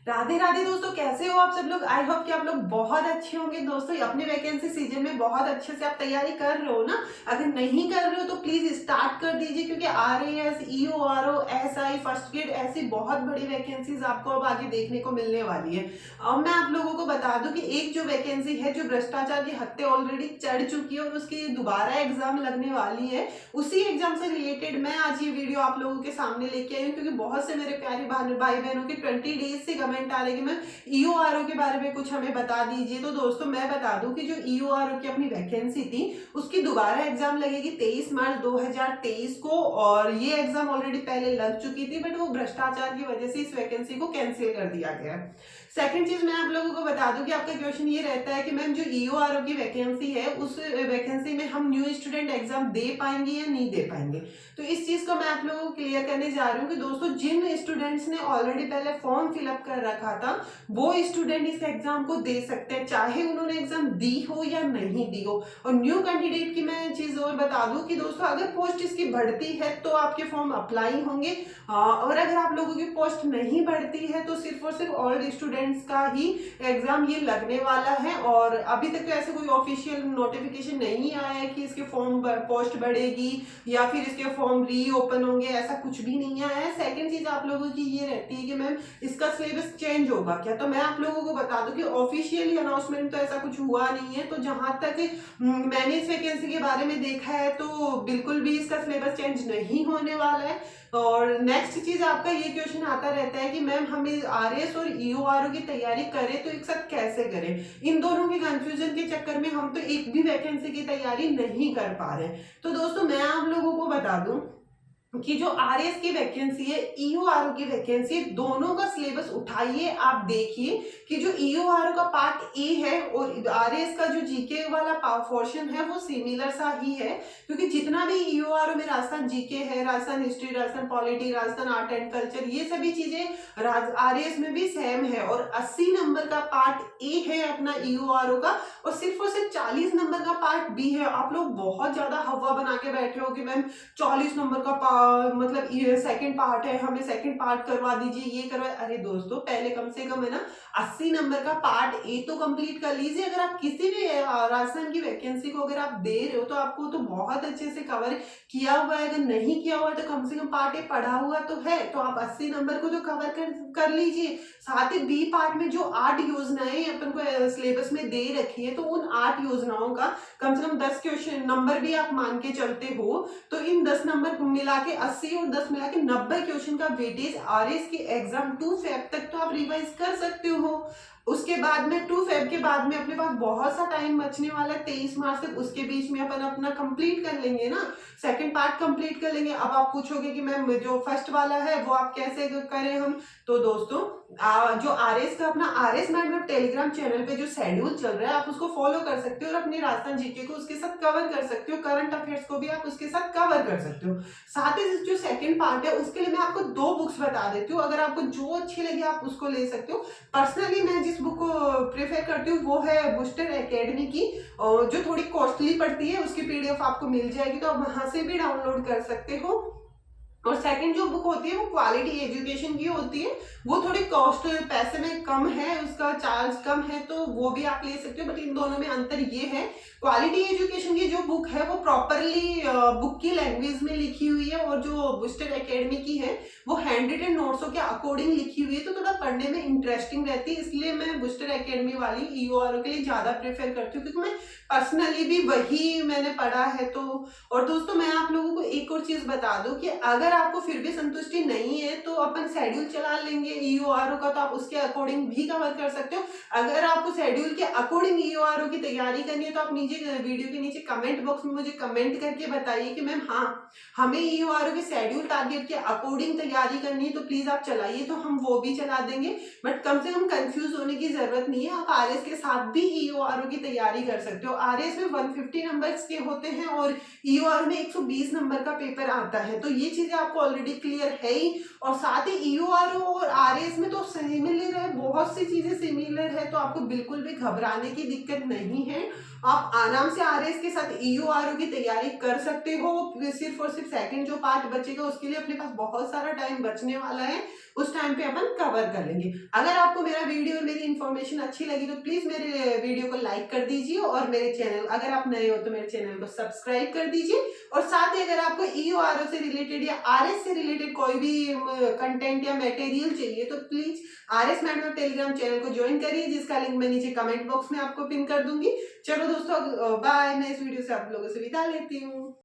राधे राधे दोस्तों, कैसे हो आप सब लोग। आई होप कि आप लोग बहुत अच्छे होंगे दोस्तों। अपने वैकेंसी सीजन में बहुत अच्छे से आप तैयारी कर रहे हो ना। अगर नहीं कर रहे हो तो प्लीज स्टार्ट कर दीजिए, क्योंकि RAS, EORO, SI, first grade ऐसी बहुत बड़ी वैकेंसीज आपको अब आगे देखने को मिलने वाली है। अब मैं आप लोगों को बता दूं कि एक जो वैकेंसी है, जो भ्रष्टाचार की हत्या ऑलरेडी चढ़ चुकी है और उसकी दोबारा एग्जाम लगने वाली है, उसी एग्जाम से रिलेटेड मैं आज ये वीडियो आप लोगों के सामने लेके आई हूँ। क्योंकि बहुत से मेरे प्यारे भाई बहनों के 20 डेज से कमेंट आ रहे हैं कि मैम EORO के बारे में कुछ हमें बता दीजिए। तो दोस्तों मैं बता दूं कि जो EORO की अपनी वैकेंसी थी, उसकी दोबारा एग्जाम लगेगी 23 मार्च 2023 को। और ये एग्जाम ऑलरेडी पहले लग चुकी थी, बट वो भ्रष्टाचार की वजह से इस वैकेंसी को कैंसिल कर दिया गया है। सेकंड चीज मैं आप लोगों को बता दूं कि आपका क्वेश्चन ये रहता है कि मैम जो EORO की वैकेंसी है, उस वैकेंसी में हम न्यू स्टूडेंट एग्जाम दे पाएंगे या नहीं दे पाएंगे। तो इस चीज को मैं आप लोगों को क्लियर करने जा रही हूँ कि दोस्तों, जिन स्टूडेंट्स ने ऑलरेडी पहले फॉर्म फिलअप कर रखा था, वो स्टूडेंट इस एग्जाम को दे सकते हैं, चाहे उन्होंने एग्जाम दी हो या नहीं दी हो। और न्यू कैंडिडेट की मैं चीज और बता दूं कि दोस्तों, अगर पोस्ट इसकी बढ़ती है तो आपके फॉर्म अप्लाई होंगे, और अगर आप लोगों की पोस्ट नहीं बढ़ती है तो सिर्फ और सिर्फ ओल्ड स्टूडेंट्स का ही एग्जाम ये लगने वाला है। और अभी तक तो ऐसे कोई ऑफिशियल नोटिफिकेशन नहीं आया है कि इसके फॉर्म पोस्ट बढ़ेगी या फिर इसके फॉर्म रीओपन होंगे, ऐसा कुछ भी नहीं आया है। सेकंड चीज आप लोगों की ये रहती है कि मैम इसका सिलेबस चेंज होगा क्या। तो मैं आप लोगों को बता दूं कि ऑफिशियली अनाउंसमेंट तो ऐसा कुछ हुआ नहीं है। तो जहां तक मैंने इस वैकेंसी के बारे में देखा है, तो बिल्कुल भी इसका सिलेबस चेंज नहीं होने वाला है। और नेक्स्ट चीज आपका ये क्वेश्चन आता रहता है कि मैम हम RAS और EORO की तैयारी करें तो एक साथ कैसे करें। इन दोनों के कंफ्यूजन के चक्कर में हम तो एक भी वैकेंसी की तैयारी नहीं कर पा रहे। तो दोस्तों मैं आप लोगों को बता दूं कि जो RAS की वैकेंसी है, EORO की वैकेंसी, दोनों का सिलेबस उठाइए, आप देखिए कि जो EORO का पार्ट ए है और RAS का जो जीके वाला पोर्शन है वो सिमिलर सा ही है। क्योंकि जितना भी EORO में राजस्थान जीके है, Rajasthan history, Rajasthan polity, Rajasthan art and culture, ये सभी चीजें RAS में भी सेम है। और 80 नंबर का पार्ट ए है अपना EORO का, और सिर्फ 40 नंबर का पार्ट बी है। आप लोग बहुत ज्यादा हवा बना के बैठे हो कि मैम 40 नंबर का मतलब ये सेकंड पार्ट है, हमें सेकंड पार्ट करवा दीजिए, ये करवा। अरे दोस्तों, पहले कम से कम है ना 80 नंबर का पार्ट ए तो कंप्लीट कर लीजिए। अगर आप किसी भी राजस्थान की वैकेंसी को अगर आप दे रहे हो तो आपको तो बहुत अच्छे से कवर किया हुआ है। अगर नहीं किया हुआ है तो कम से कम पार्ट ए पढ़ा हुआ तो है, तो आप 80 नंबर को तो कवर कर लीजिए। साथ ही बी पार्ट में जो 8 योजनाएं अपन को सिलेबस में दे रखी है, तो उन 8 योजनाओं का कम से कम 10 क्वेश्चन नंबर भी आप मान के चलते हो, तो इन 10 नंबर मिला के 80 और 10 मिला के 90 क्वेश्चन का वेटेज RAS की एग्जाम 2 फेब तक तो आप रिवाइज कर सकते हो। उसके बाद में 2 फेब के बाद में अपने पास बहुत सा टाइम बचने वाला है, 23 मार्च तक। उसके बीच में अपन अपना कंप्लीट कर लेंगे ना, सेकंड पार्ट कंप्लीट कर लेंगे। अब आप पूछोगे कि मैम जो फर्स्ट वाला है वो आप कैसे करें हम। तो दोस्तों, जो RAS का अपना RAS मैडम टेलीग्राम चैनल पे जो शेड्यूल चल रहा है, आप उसको फॉलो कर सकते हो और अपने राजस्थान जीके को उसके साथ कवर कर सकते हो, करंट अफेयर्स को भी आप उसके साथ कवर कर सकते हो। साथ ही जो सेकंड पार्ट है उसके लिए मैं आपको 2 बुक्स बता देती हूँ, अगर आपको जो अच्छी लगी आप उसको ले सकते हो। पर्सनली मैं जिस बुक को प्रेफर करती हूँ वो है बूस्टर एकेडमी की, जो थोड़ी कॉस्टली पड़ती है, उसकी PDF आपको मिल जाएगी, तो आप वहां से भी डाउनलोड कर सकते हो। और सेकंड जो बुक होती है वो क्वालिटी एजुकेशन की होती है, वो थोड़ी कॉस्ट पैसे में कम है, उसका चार्ज कम है, तो वो भी आप ले सकते हो। बट इन दोनों में अंतर ये है, क्वालिटी एजुकेशन की जो बुक है वो प्रॉपरली बुक की लैंग्वेज में लिखी हुई है, और जो बूस्टर एकेडमी की है वो हैंड रिटन नोट्सों के अकॉर्डिंग लिखी हुई है, तो थोड़ा पढ़ने में इंटरेस्टिंग रहती है। इसलिए मैं बूस्टर एकेडमी वाली EORO के लिए ज्यादा प्रेफर करती हूँ, क्योंकि मैं पर्सनली भी वही मैंने पढ़ा है। तो और दोस्तों मैं आप लोगों को एक और चीज बता दूं कि अगर आपको फिर भी संतुष्टि नहीं है तो अपन शेड्यूल चला लेंगे EORO का, तो आप उसके अकॉर्डिंग भी कवर कर सकते हो। अगर आपको शेड्यूल के अकॉर्डिंग EORO की तैयारी करनी है तो आप नीचे वीडियो के नीचे कमेंट बॉक्स में मुझे कमेंट करके बताइए कि मैम हाँ, हमें EORO के शेड्यूल टारगेट के अकॉर्डिंग तैयारी करनी है, तो प्लीज आप चलाइए, तो हम वो भी चला देंगे। बट कम से कम कंफ्यूज होने की जरूरत नहीं है, आप RAS के साथ भी EORO की तैयारी कर सकते हो। RAS में 150 नंबर्स के होते हैं और EORO में 120 नंबर का पेपर आता है, तो ये चीजें आपको ऑलरेडी क्लियर है ही। और साथ ही EORO और RAS में तो सिमिलर है, बहुत सी चीजें सिमिलर है, तो आपको बिल्कुल भी घबराने की दिक्कत नहीं है। आप आराम से आरएस के साथ ईओ आरओ की तैयारी कर सकते हो। सिर्फ और सिर्फ सेकंड जो पार्ट बचेगा उसके लिए अपने पास बहुत सारा टाइम बचने वाला है, उस टाइम पे अपन कवर कर लेंगे। अगर आपको मेरा वीडियो और मेरी इन्फॉर्मेशन अच्छी लगी तो प्लीज मेरे वीडियो को लाइक कर दीजिए, और मेरे चैनल, अगर आप नए हो तो मेरे चैनल को सब्सक्राइब कर दीजिए। और साथ ही अगर आपको ईओ आरओ से रिलेटेड या आरएस से रिलेटेड कोई भी कंटेंट या मटेरियल चाहिए तो please RS madam Telegram channel को ज्वाइन करिए, जिसका लिंक मैं नीचे कमेंट बॉक्स में आपको पिन कर दूंगी। चलो दोस्तों, बाय। मैं इस वीडियो से आप लोगों से विदा लेती हूँ।